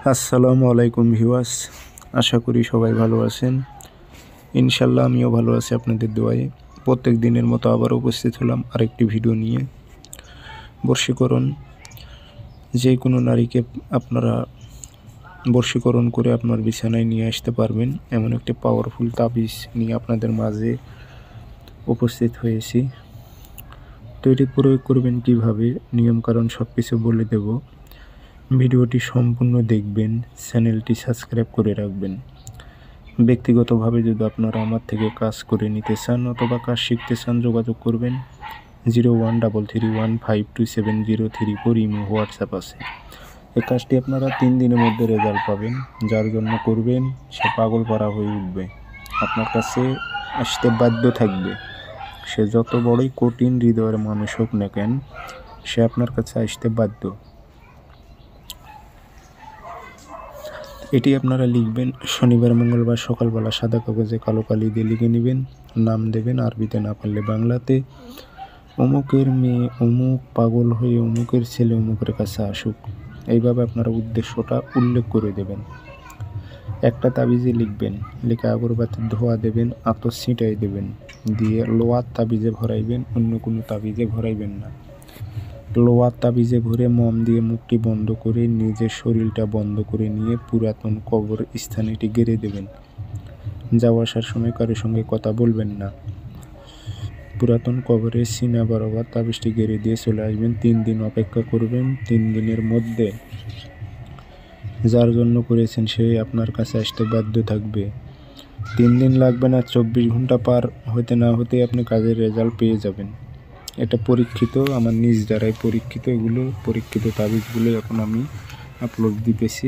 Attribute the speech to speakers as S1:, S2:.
S1: আসসালামু আলাইকুম ভিউয়ার্স, আশা করি সবাই ভালো আছেন। ইনশাল্লাহ আমিও ভালো আছি আপনাদের দোয়ায়। প্রত্যেক দিনের মতো আবার উপস্থিত হলাম আরেকটি ভিডিও নিয়ে। বশীকরণ, যে কোনো নারীকে আপনারা বশীকরণ করে আপনার বিছানায় নিয়ে আসতে পারবেন এমন একটি পাওয়ারফুল তাবিজ নিয়ে আপনাদের মাঝে উপস্থিত হয়েছি। তো এটি প্রয়োগ করবেন কীভাবে, নিয়মকানুন সব কিছু বলে দেব। ভিডিওটি সম্পূর্ণ দেখবেন, চ্যানেলটি সাবস্ক্রাইব করে রাখবেন। ব্যক্তিগতভাবে যদি আপনারা আমার থেকে কাজ করে নিতে চান অথবা কাজ শিখতে চান, যোগাযোগ করবেন 0133152703 ইমো হোয়াটসঅ্যাপ আছে। এই কাজটি আপনারা 3 দিনের মধ্যে রেজাল্ট পাবেন। যার জন্য করবেন সে পাগল পারা হয়ে উঠবে, আপনার কাছে আসতে বাধ্য থাকবে। সে যত বড়ই কঠিন হৃদয়ের মানুষ হোক না কেন, সে আপনার কাছে আসতে বাধ্য। এটি আপনারা লিখবেন শনিবার মঙ্গলবার সকালবেলা সাদা কাগজে কালো কালি দিয়ে লিখে নেবেন। নাম দেবেন আরবিতে, না পারলে বাংলাতে। অমুকের মেয়ে অমুক পাগল হয়ে অমুকের ছেলে অমুকের কাছে আসুক, এইভাবে আপনারা উদ্দেশ্যটা উল্লেখ করে দেবেন। একটা তাবিজে লিখবেন, লিখে আগরবাতির ধোয়া দেবেন, আতর ছিটাই দেবেন, দিয়ে লোহার তাবিজে ভরাইবেন, অন্য কোনো তাবিজে ভরাইবেন না। লোহার তাবিজে ভরে মম দিয়ে মুখটি বন্ধ করে নিজের শরীরটা বন্ধ করে নিয়ে পুরাতন কবর স্থানে এটি গেড়ে দেবেন। যাওয়া আসার সময় কারোর সঙ্গে কথা বলবেন না। পুরাতন কবরের সিনা বরাবর তাবিজটি গেড়ে দিয়ে চলে আসবেন। 3 দিন অপেক্ষা করবেন। 3 দিনের মধ্যে যার জন্য করেছেন সে আপনার কাছে আসতে বাধ্য থাকবে। 3 দিন লাগবে না, 24 ঘন্টা পার হতে না হতে আপনি কাজের রেজাল্ট পেয়ে যাবেন। এটা পরীক্ষিত, আমার নিজ দ্বারাই পরীক্ষিত। এগুলো পরীক্ষিত তাবিজগুলো এখন আমি আপলোড দিতেছি।